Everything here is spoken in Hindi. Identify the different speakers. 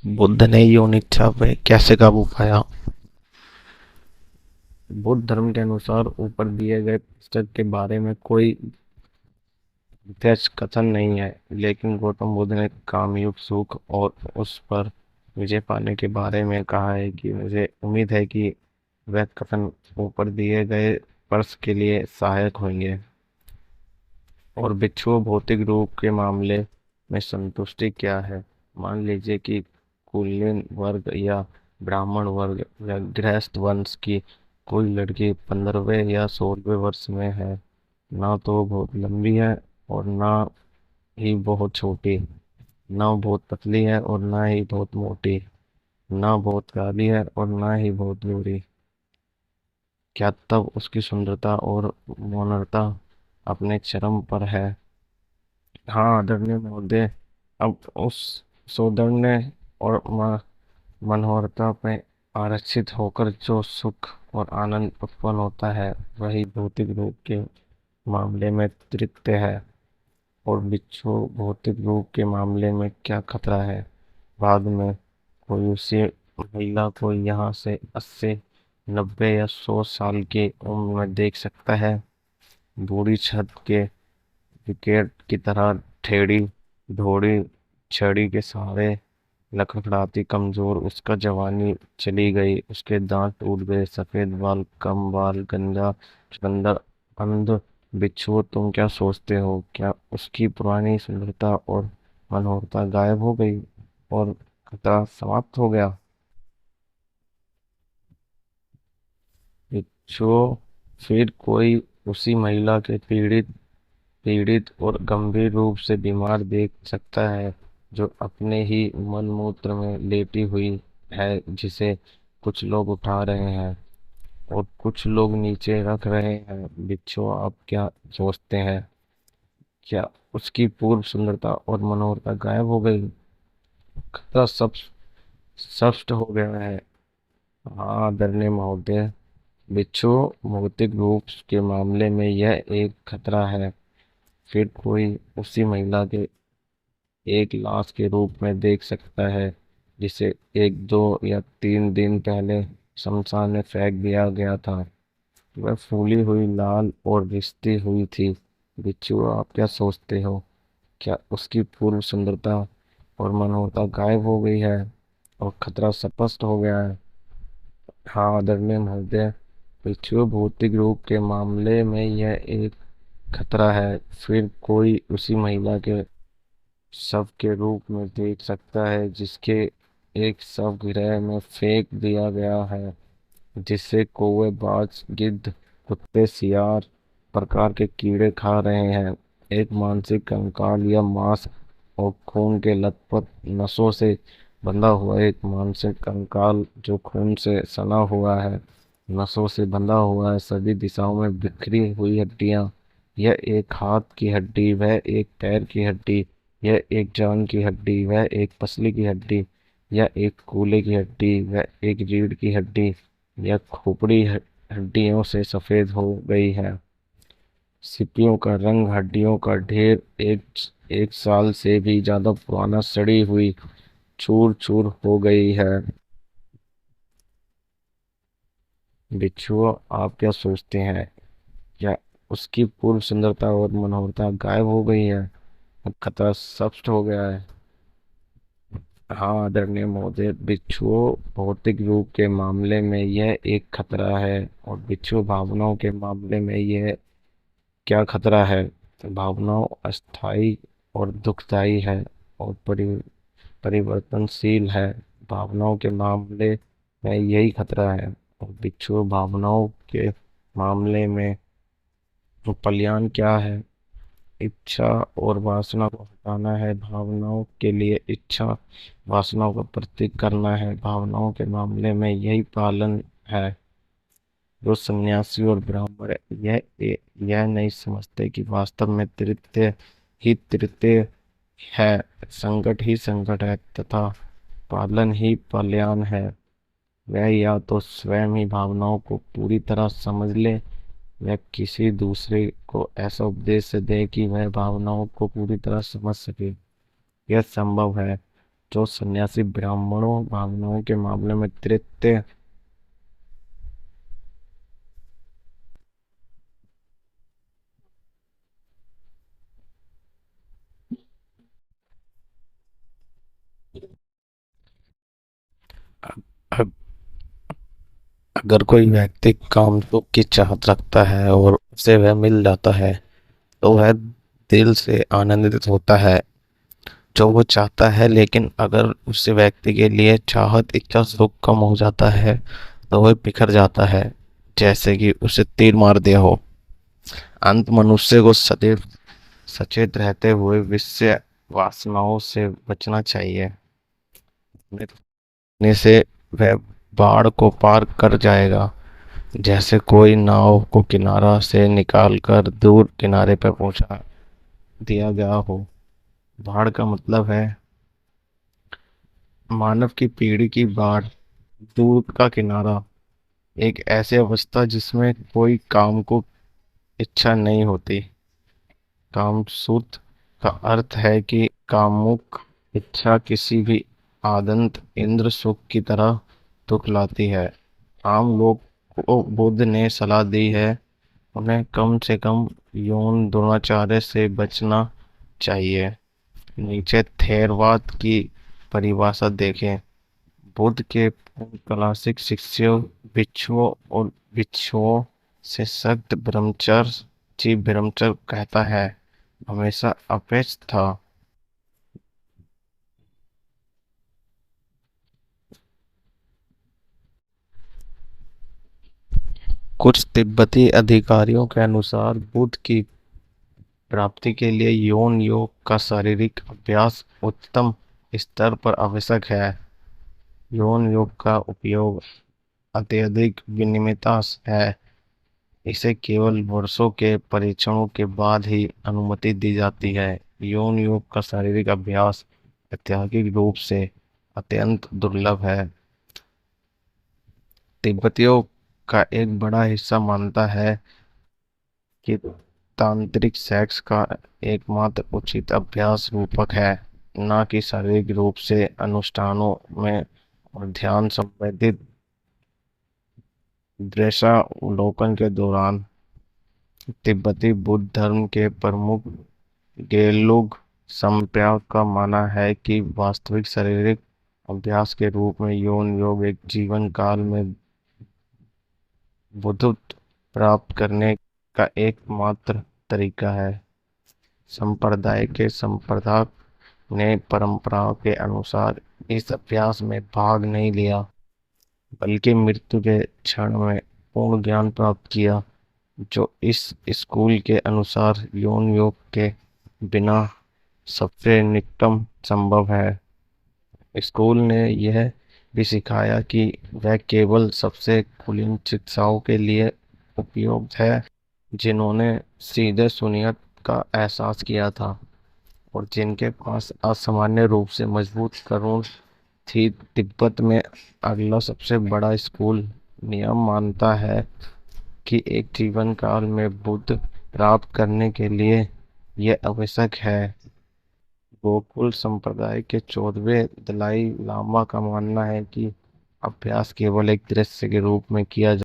Speaker 1: बुद्ध ने यौन इच्छा पे कैसे काबू पाया? बुद्ध धर्म के अनुसार ऊपर दिए गए पुस्तक के बारे में कोई प्रत्यक्ष कथन नहीं है, लेकिन गौतम बुद्ध ने कामयुक्त सुख और उस पर विजय पाने के बारे में कहा है कि मुझे उम्मीद है कि वह कथन ऊपर दिए गए पर्स के लिए सहायक होंगे। और भिक्षु भौतिक रूप के मामले में संतुष्टि क्या है? मान लीजिए कि कुलीन वर्ग या ब्राह्मण वर्ग या गृहस्थ वंश की कोई लड़की 15वें या 16वें वर्ष में है। ना तो बहुत लंबी है और ना ही बहुत छोटी, ना बहुत पतली है और ना ही बहुत मोटी, ना बहुत काली है और ना ही बहुत गोरी। क्या तब उसकी सुंदरता और मौनता अपने चरम पर है? हाँ आदरणीय महोदय, अब उस सौंदर्य और मनोहरता में आरक्षित होकर जो सुख और आनंद उत्पन्न होता है वही भौतिक रूप के मामले में तृप्त है। और बिच्छू भौतिक रूप के मामले में क्या खतरा है? बाद में कोई उसी महिला को यहाँ से 80, 90 या 100 साल की उम्र में देख सकता है, बूढ़ी छत के विकेट की तरह टेढ़ी धोड़ी छड़ी के सहारे लड़खड़ाती कमजोर। उसका जवानी चली गई, उसके दांत टूट गए, सफेद बाल, कम बाल, गंजा चुकंदर, अंध। बिच्छू, तुम क्या सोचते हो? क्या उसकी पुरानी सुंदरता और मनोहरता गायब हो गई और खतरा समाप्त हो गया? बिच्छू, फिर कोई उसी महिला के पीड़ित पीड़ित और गंभीर रूप से बीमार देख सकता है, जो अपने ही मलमूत्र में लेटी हुई है, जिसे कुछ लोग उठा रहे हैं और कुछ लोग नीचे रख रहे हैं। बिच्छू, आप क्या सोचते हैं? क्या उसकी पूर्व सुंदरता और मनोहरता गायब हो गई? खतरा सब स्पष्ट हो गया है। हाँ आदरणीय महोदय, बिच्छू भौतिक रूप के मामले में यह एक खतरा है। फिर कोई उसी महिला के एक लाश के रूप में देख सकता है, जिसे 1, 2 या 3 दिन पहले शमशान में फेंक दिया गया था। वह फूली हुई, लाल और रिश्ती हुई थी। बिच्छू, आप क्या सोचते हो? क्या उसकी पूर्व सुंदरता और मनोहरता गायब हो गई है और खतरा स्पष्ट हो गया है? हाँ आदरणीय महोदय, बिच्छू भौतिक रूप के मामले में यह एक खतरा है। फिर कोई उसी महिला के शव के रूप में देख सकता है, जिसके एक शव गृह में फेंक दिया गया है, जिसे कौवे, बाज, गिद्ध, कुत्ते, सियार प्रकार के कीड़े खा रहे हैं। एक मानसिक कंकाल या मांस और खून के लथपथ नसों से बंधा हुआ एक मानसिक कंकाल, जो खून से सना हुआ है, नसों से बंधा हुआ है, सभी दिशाओं में बिखरी हुई हड्डियां। यह एक हाथ की हड्डी, वह एक पैर की हड्डी, यह एक जांघ की हड्डी, वह एक पसली की हड्डी, यह एक कूल्हे की हड्डी, वह एक रीढ़ की हड्डी। यह खोपड़ी हड्डियों से सफेद हो गई है। सीपियों का रंग, हड्डियों का ढेर, एक एक साल से भी ज्यादा पुराना, सड़ी हुई, चूर चूर हो गई है। बिच्छुआ, आप क्या सोचते हैं? क्या उसकी पूर्व सुंदरता और मनोहरता गायब हो गई है? अब खतरा स्पष्ट हो गया है। हाँ आदरणीय महोदय, बिच्छुओं भौतिक रूप के मामले में यह एक खतरा है। और बिच्छू भावनाओं के मामले में यह क्या खतरा है? भावनाओं अस्थायी और दुखदाई है और परिवर्तनशील है। भावनाओं के मामले में यही खतरा है। और बिच्छू भावनाओं के मामले में पलायन क्या है? इच्छा और वासना को हटाना है। भावनाओं के लिए इच्छा वासनाओं का प्रतीक करना है। भावनाओं के मामले में यही पालन है। जो सन्यासी और ब्राह्मण यह नहीं समझते कि वास्तव में तृतीय ही तृतीय है, संकट ही संकट है तथा पालन ही कल्याण है। वह या तो स्वयं ही भावनाओं को पूरी तरह समझ ले, या किसी दूसरे को ऐसा उपदेश दे कि वह भावनाओं को पूरी तरह समझ सके। यह संभव है, जो सन्यासी ब्राह्मणों भावनाओं के मामले में तृतीय अ- अगर कोई व्यक्ति काम सुख की चाहत रखता है और उसे वह मिल जाता है तो वह दिल से आनंदित होता है जो वो चाहता है। लेकिन अगर उस व्यक्ति के लिए चाहत इच्छा सुख कम हो जाता है तो वह बिखर जाता है, जैसे कि उसे तीर मार दिया हो। अंत मनुष्य को सदैव सचेत रहते हुए विषय वासनाओं से बचना चाहिए। ने से वह बाढ़ को पार कर जाएगा, जैसे कोई नाव को किनारा से निकालकर दूर किनारे पर पहुंचा दिया गया हो। बाढ़ का मतलब है मानव की पीढ़ी की बाढ़, दूर का किनारा, एक ऐसी अवस्था जिसमें कोई काम को इच्छा नहीं होती। कामसूत्र का अर्थ है कि कामुक इच्छा किसी भी आदंत इंद्र सुख की तरह दुख लाती है। आम लोग को बुद्ध ने सलाह दी है उन्हें कम से कम यौन दुराचार से बचना चाहिए। नीचे थेरवाद की परिभाषा देखें। बुद्ध के क्लासिक शिष्यों भिक्षुओं और भिक्षुओं से सख्त ब्रह्मचर्य जी ब्रह्मचर्य कहता है हमेशा अपेक्ष था। कुछ तिब्बती अधिकारियों के अनुसार बुद्ध की प्राप्ति के लिए यौन योग का शारीरिक अभ्यास उच्चतम स्तर पर आवश्यक है। यौन योग का उपयोग अत्यधिक विनियमित है। इसे केवल वर्षों के परीक्षणों के बाद ही अनुमति दी जाती है। यौन योग का शारीरिक अभ्यास ऐतिहासिक रूप से अत्यंत दुर्लभ है। तिब्बतियों का एक बड़ा हिस्सा मानता है कि तांत्रिक सेक्स का एकमात्र उचित अभ्यास रूपक है, न कि शारीरिक रूप से अनुष्ठानों में और ध्यान संबंधित दृश्यावलोकन के दौरान। तिब्बती बुद्ध धर्म के प्रमुख गेलुग संप्रदाय का मानना है कि वास्तविक शारीरिक अभ्यास के रूप में यौन योग एक जीवन काल में बुद्धत्व प्राप्त करने का एकमात्र तरीका है। संप्रदाय के संप्रदाय ने परंपराओं के अनुसार इस अभ्यास में भाग नहीं लिया, बल्कि मृत्यु के क्षण में पूर्ण ज्ञान प्राप्त किया, जो इस स्कूल के अनुसार यौन योग के बिना सबसे निकटतम संभव है। स्कूल ने यह भी सिखाया कि वह केवल सबसे कुलीन चिकित्साओं के लिए उपयुक्त है जिन्होंने सीधे सुन्नियत का एहसास किया था और जिनके पास असामान्य रूप से मजबूत करुण थी। तिब्बत में अगला सबसे बड़ा स्कूल नियम मानता है कि एक जीवन काल में बुद्ध प्राप्त करने के लिए यह आवश्यक है। गोकुल संप्रदाय के 14वें दलाई लामा का मानना है कि अभ्यास केवल एक दृश्य के रूप में किया